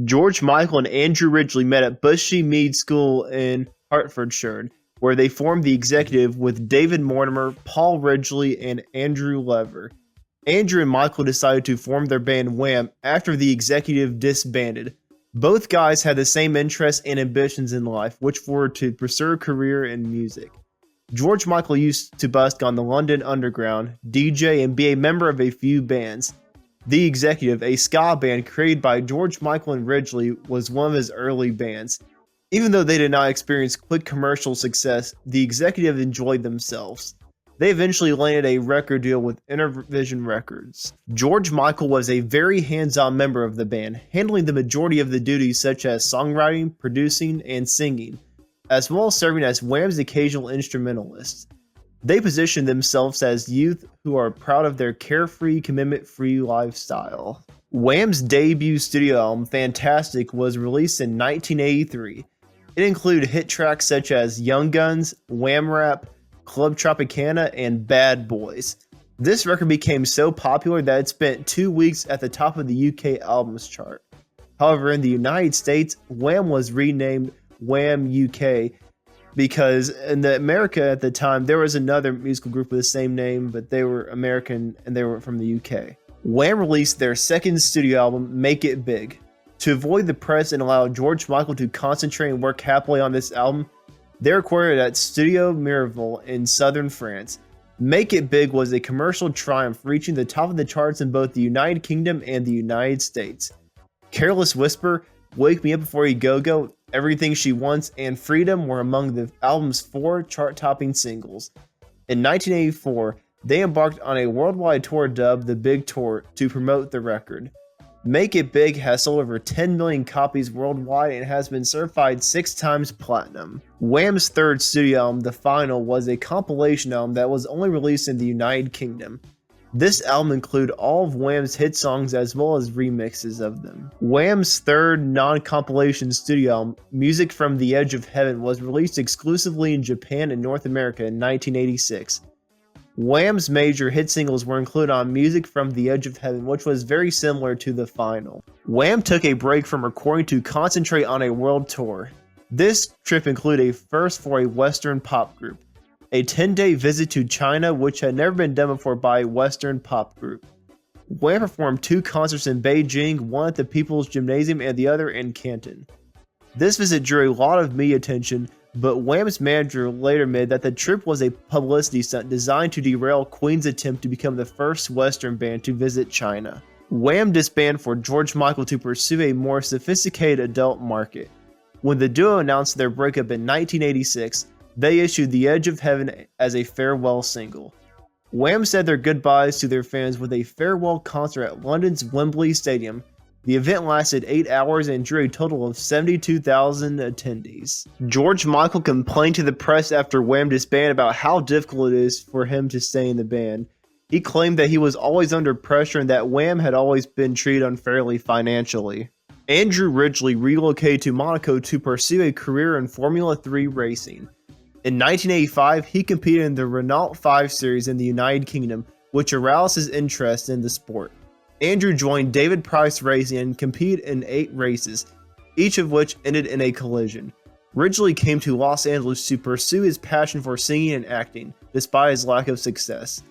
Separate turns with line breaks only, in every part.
George Michael and Andrew Ridgeley met at Bushy Mead School in Hertfordshire, where they formed the executive with David Mortimer, Paul Ridgeley, and Andrew Lever. Andrew and Michael decided to form their band Wham after the executive disbanded. Both guys had the same interests and ambitions in life, which were to pursue a career in music. George Michael used to busk on the London Underground, DJ, and be a member of a few bands. The Executive, a ska band created by George Michael and Ridgeley, was one of his early bands. Even though they did not experience quick commercial success, the Executive enjoyed themselves. They eventually landed a record deal with Intervision Records. George Michael was a very hands-on member of the band, handling the majority of the duties such as songwriting, producing, and singing, as well as serving as Wham's occasional instrumentalist. They position themselves as youth who are proud of their carefree, commitment-free lifestyle. Wham's debut studio album, Fantastic, was released in 1983. It included hit tracks such as Young Guns, Wham Rap, Club Tropicana, and Bad Boys. This record became so popular that it spent 2 weeks at the top of the UK albums chart. However, in the United States, Wham was renamed Wham UK because in America at the time, there was another musical group with the same name, but they were American and they were from the UK. Wham released their second studio album, Make It Big. To avoid the press and allow George Michael to concentrate and work happily on this album, they recorded at Studio Miraval in southern France. Make It Big was a commercial triumph, reaching the top of the charts in both the United Kingdom and the United States. Careless Whisper, Wake Me Up Before You Go Go, Everything She Wants, and Freedom were among the album's 4 chart-topping singles. In 1984, they embarked on a worldwide tour dubbed The Big Tour to promote the record. Make It Big has sold over 10 million copies worldwide and has been certified 6 times platinum. Wham's third studio album, The Final, was a compilation album that was only released in the United Kingdom. This album included all of Wham's hit songs as well as remixes of them. Wham's third non-compilation studio album, Music from the Edge of Heaven, was released exclusively in Japan and North America in 1986. Wham's major hit singles were included on Music from the Edge of Heaven, which was very similar to The Final. Wham took a break from recording to concentrate on a world tour. This trip included a first for a Western pop group, a 10-day visit to China, which had never been done before by a Western pop group. Wham performed 2 concerts in Beijing, one at the People's Gymnasium and the other in Canton. This visit drew a lot of media attention, but Wham's manager later admitted that the trip was a publicity stunt designed to derail Queen's attempt to become the first Western band to visit China. Wham disbanded for George Michael to pursue a more sophisticated adult market. When the duo announced their breakup in 1986, they issued The Edge of Heaven as a farewell single. Wham said their goodbyes to their fans with a farewell concert at London's Wembley Stadium. The event lasted 8 hours and drew a total of 72,000 attendees. George Michael complained to the press after Wham disbanded about how difficult it is for him to stay in the band. He claimed that he was always under pressure and that Wham had always been treated unfairly financially. Andrew Ridgeley relocated to Monaco to pursue a career in Formula 3 racing. In 1985, he competed in the Renault 5 Series in the United Kingdom, which aroused his interest in the sport. Andrew joined David Price Racing and competed in 8 races, each of which ended in a collision. Ridgeley came to Los Angeles to pursue his passion for singing and acting, despite his lack of success.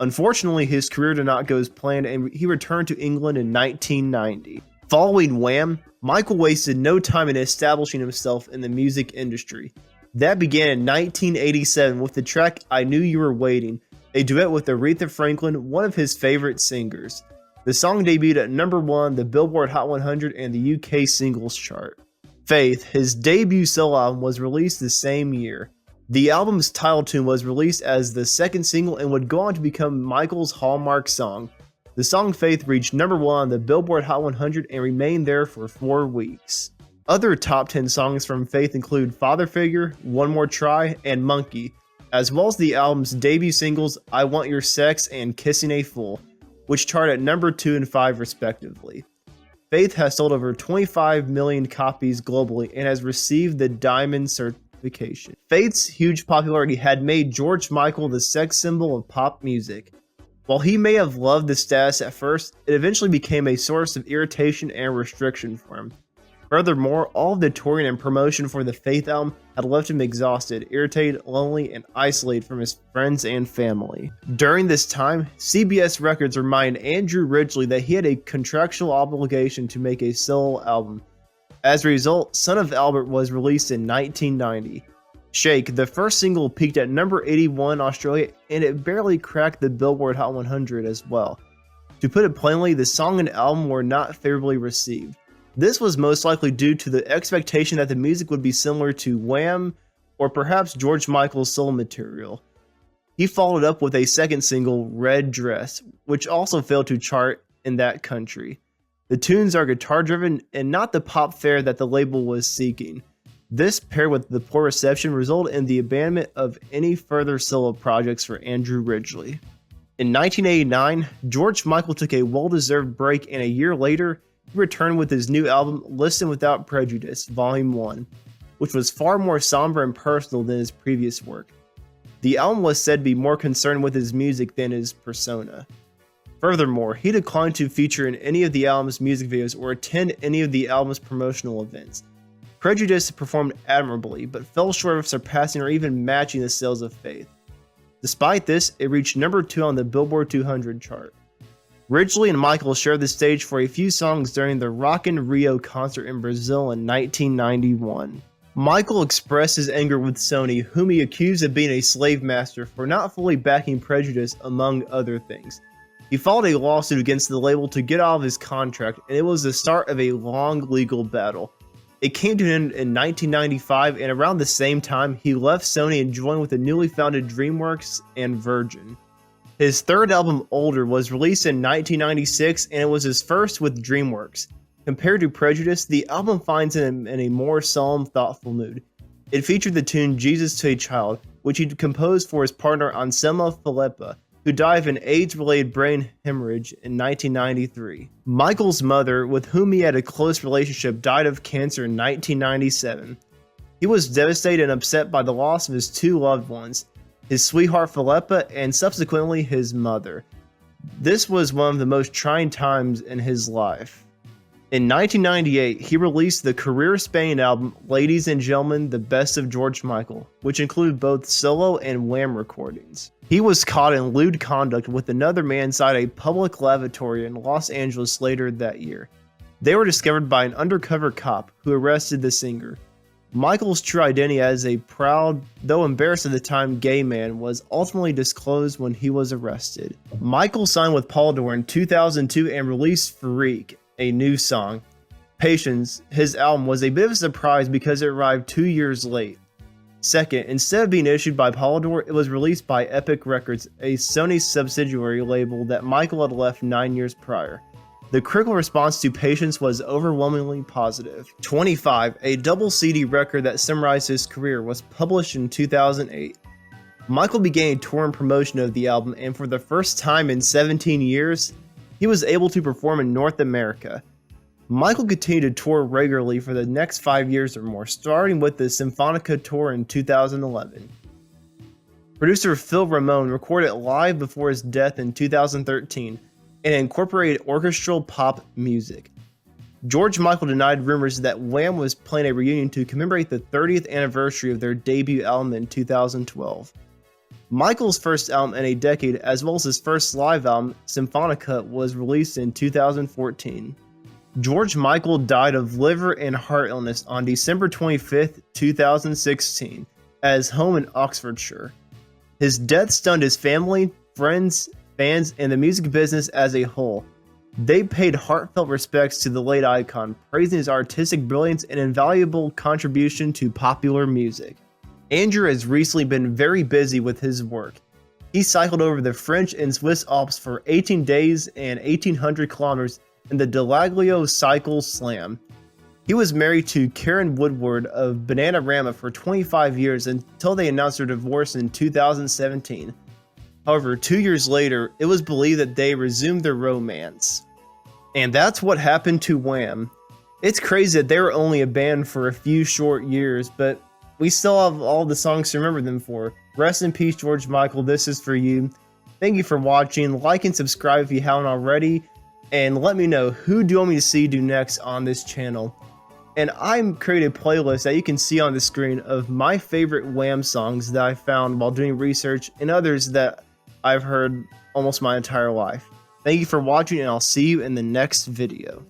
Unfortunately, his career did not go as planned and he returned to England in 1990. Following Wham, Michael wasted no time in establishing himself in the music industry. That began in 1987 with the track I Knew You Were Waiting, a duet with Aretha Franklin, one of his favorite singers. The song debuted at number 1 the Billboard Hot 100 and the UK singles chart. Faith, his debut solo album, was released the same year. The album's title tune was released as the second single and would go on to become Michael's hallmark song. The song Faith reached number 1 on the Billboard Hot 100 and remained there for 4 weeks. Other top 10 songs from Faith include Father Figure, One More Try, and Monkey, as well as the album's debut singles I Want Your Sex and Kissing a Fool, which charted at number 2 and 5 respectively. Faith has sold over 25 million copies globally and has received the Diamond certification. Faith's huge popularity had made George Michael the sex symbol of pop music. While he may have loved the status at first, it eventually became a source of irritation and restriction for him. Furthermore, all of the touring and promotion for the Faith album had left him exhausted, irritated, lonely, and isolated from his friends and family. During this time, CBS Records reminded Andrew Ridgeley that he had a contractual obligation to make a solo album. As a result, Son of Albert was released in 1990. Shake, the first single, peaked at number 81 in Australia, and it barely cracked the Billboard Hot 100 as well. To put it plainly, the song and album were not favorably received. This was most likely due to the expectation that the music would be similar to Wham or perhaps George Michael's solo material. He followed up with a second single, Red Dress, which also failed to chart in that country. The tunes are guitar-driven and not the pop fare that the label was seeking. This, paired with the poor reception, resulted in the abandonment of any further solo projects for Andrew Ridgeley. In 1989, George Michael took a well-deserved break, and a year later, he returned with his new album, Listen Without Prejudice, Volume 1, which was far more somber and personal than his previous work. The album was said to be more concerned with his music than his persona. Furthermore, he declined to feature in any of the album's music videos or attend any of the album's promotional events. Prejudice performed admirably, but fell short of surpassing or even matching the sales of Faith. Despite this, it reached number 2 on the Billboard 200 chart. Ridgeley and Michael shared the stage for a few songs during the Rock in Rio concert in Brazil in 1991. Michael expressed his anger with Sony, whom he accused of being a slave master for not fully backing Prejudice, among other things. He filed a lawsuit against the label to get out of his contract, and it was the start of a long legal battle. It came to an end in 1995, and around the same time, he left Sony and joined with the newly founded DreamWorks and Virgin. His third album, Older, was released in 1996, and it was his first with DreamWorks. Compared to Prejudice, the album finds him in a more solemn, thoughtful mood. It featured the tune Jesus to a Child, which he composed for his partner Anselmo Filippa, who died of an AIDS-related brain hemorrhage in 1993. Michael's mother, with whom he had a close relationship, died of cancer in 1997. He was devastated and upset by the loss of his two loved ones, his sweetheart Filippa and subsequently his mother. This was one of the most trying times in his life. In 1998, he released the career-spanning album Ladies and Gentlemen, The Best of George Michael, which included both solo and Wham recordings. He was caught in lewd conduct with another man inside a public lavatory in Los Angeles later that year. They were discovered by an undercover cop who arrested the singer. Michael's true identity as a proud, though embarrassed at the time, gay man was ultimately disclosed when he was arrested. Michael signed with Polydor in 2002 and released Freak, a new song. Patience, his album, was a bit of a surprise because it arrived 2 years late. Second, instead of being issued by Polydor, it was released by Epic Records, a Sony subsidiary label that Michael had left 9 years prior. The critical response to Patience was overwhelmingly positive. 25, a double CD record that summarized his career, was published in 2008. Michael began a tour and promotion of the album, and for the first time in 17 years, he was able to perform in North America. Michael continued to tour regularly for the next 5 years or more, starting with the Symphonica tour in 2011. Producer Phil Ramone recorded it live before his death in 2013 and incorporated orchestral pop music. George Michael denied rumors that Wham was planning a reunion to commemorate the 30th anniversary of their debut album in 2012. Michael's first album in a decade, as well as his first live album, Symphonica, was released in 2014. George Michael died of liver and heart illness on December 25, 2016, at his home in Oxfordshire. His death stunned his family, friends, fans, and the music business as a whole. They paid heartfelt respects to the late icon, praising his artistic brilliance and invaluable contribution to popular music. Andrew has recently been very busy with his work. He cycled over the French and Swiss Alps for 18 days and 1,800 kilometers in the Delaglio Cycle Slam. He was married to Karen Woodward of Bananarama for 25 years until they announced their divorce in 2017. However, 2 years later, it was believed that they resumed their romance. And that's what happened to Wham. It's crazy that they were only a band for a few short years, but we still have all the songs to remember them for. Rest in peace, George Michael, This Is For You. Thank you for watching. Like and subscribe if you haven't already. And let me know who do you want me to see do next on this channel. And I'm creating a playlist that you can see on the screen of my favorite Wham songs that I found while doing research and others that I've heard almost my entire life. Thank you for watching, and I'll see you in the next video.